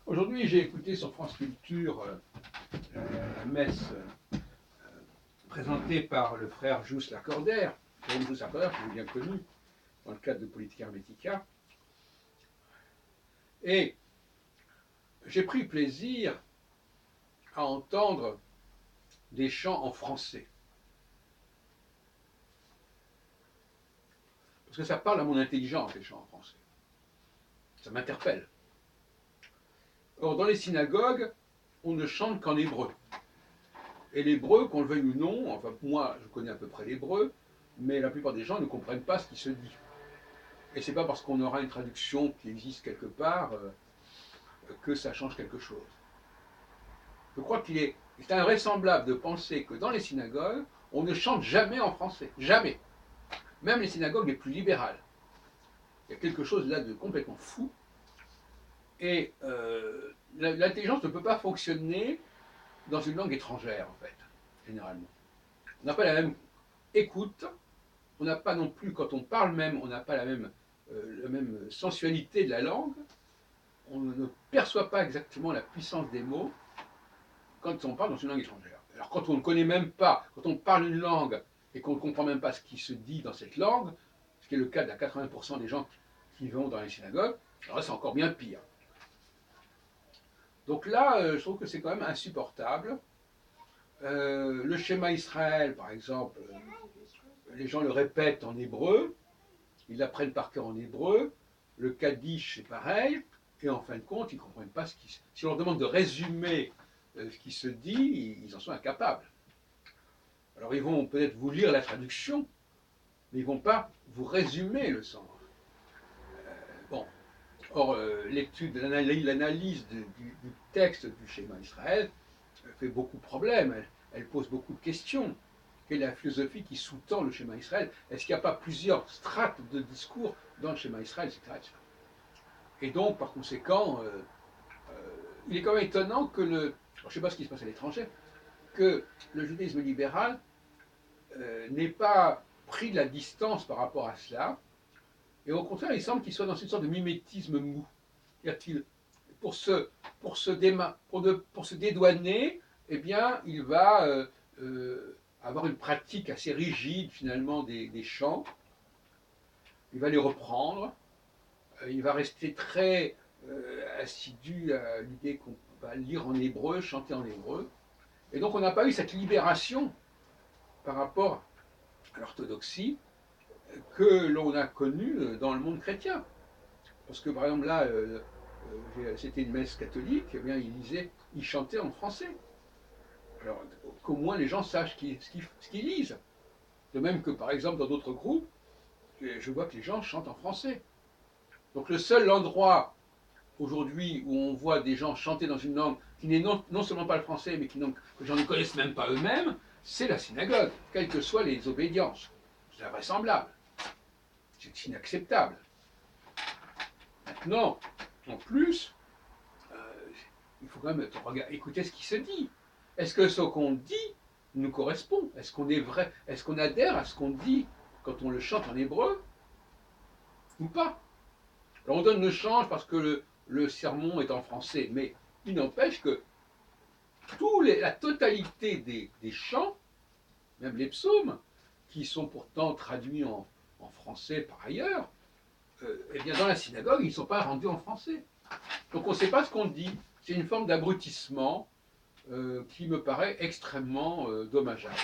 Aujourd'hui, j'ai écouté sur France Culture la messe présentée par le frère Jousse Lacordaire, Jérôme Jousse Lacordaire, que j'ai bien connu dans le cadre de Politica Hermetica. Et j'ai pris plaisir à entendre des chants en français. Parce que ça parle à mon intelligence, les chants en français. Ça m'interpelle. Or, dans les synagogues, on ne chante qu'en hébreu. Et l'hébreu, qu'on le veuille ou non, enfin moi je connais à peu près l'hébreu, mais la plupart des gens ne comprennent pas ce qui se dit. Et c'est pas parce qu'on aura une traduction qui existe quelque part que ça change quelque chose. Je crois qu'il est invraisemblable de penser que dans les synagogues, on ne chante jamais en français. Jamais. Même les synagogues les plus libérales. Il y a quelque chose là de complètement fou. Et l'intelligence ne peut pas fonctionner dans une langue étrangère, en fait, généralement. On n'a pas la même écoute, on n'a pas non plus, quand on parle même, on n'a pas la même sensualité de la langue, on ne perçoit pas exactement la puissance des mots quand on parle dans une langue étrangère. Alors quand on ne connaît même pas, quand on parle une langue et qu'on ne comprend même pas ce qui se dit dans cette langue, ce qui est le cas de 80% des gens qui vont dans les synagogues, alors là c'est encore bien pire. Donc là, je trouve que c'est quand même insupportable. Le schéma Israël, par exemple, les gens le répètent en hébreu, ils l'apprennent par cœur en hébreu, le Kaddish c'est pareil, et en fin de compte, ils ne comprennent pas ce qui se dit. Si on leur demande de résumer ce qui se dit, ils en sont incapables. Alors ils vont peut-être vous lire la traduction, mais ils ne vont pas vous résumer le sens. Bon. Or, l'étude, l'analyse du texte du schéma Israël fait beaucoup de problèmes, elle pose beaucoup de questions. Quelle est la philosophie qui sous-tend le schéma Israël? Est-ce qu'il n'y a pas plusieurs strates de discours dans le schéma Israël, etc., etc. Et donc, par conséquent, il est quand même étonnant que je ne sais pas ce qui se passe à l'étranger, que le judaïsme libéral n'ait pas pris de la distance par rapport à cela, et au contraire, il semble qu'il soit dans une sorte de mimétisme mou. C'est-à-dire pour se dédouaner, eh bien, il va avoir une pratique assez rigide finalement des chants. Il va les reprendre. Il va rester très assidu à l'idée qu'on va lire en hébreu, chanter en hébreu. Et donc on n'a pas eu cette libération par rapport à l'orthodoxie que l'on a connue dans le monde chrétien. Parce que par exemple là, c'était une messe catholique, eh bien il chantait en français. Alors qu'au moins les gens sachent ce qu'ils lisent. De même que par exemple dans d'autres groupes, je vois que les gens chantent en français. Donc le seul endroit aujourd'hui où on voit des gens chanter dans une langue qui n'est non seulement pas le français, mais que les gens ne connaissent même pas eux-mêmes, c'est la synagogue, quelles que soient les obédiences. C'est invraisemblable. C'est inacceptable. Maintenant, en plus, il faut quand même écouter ce qui se dit. Est-ce que ce qu'on dit nous correspond? Est-ce qu'on est vrai? Est-ce qu'on adhère à ce qu'on dit quand on le chante en hébreu ou pas? Alors on donne le change parce que le sermon est en français, mais il n'empêche que la totalité des chants, même les psaumes, qui sont pourtant traduits en français par ailleurs, eh bien dans la synagogue, ils ne sont pas rendus en français. Donc on ne sait pas ce qu'on dit. C'est une forme d'abrutissement qui me paraît extrêmement dommageable.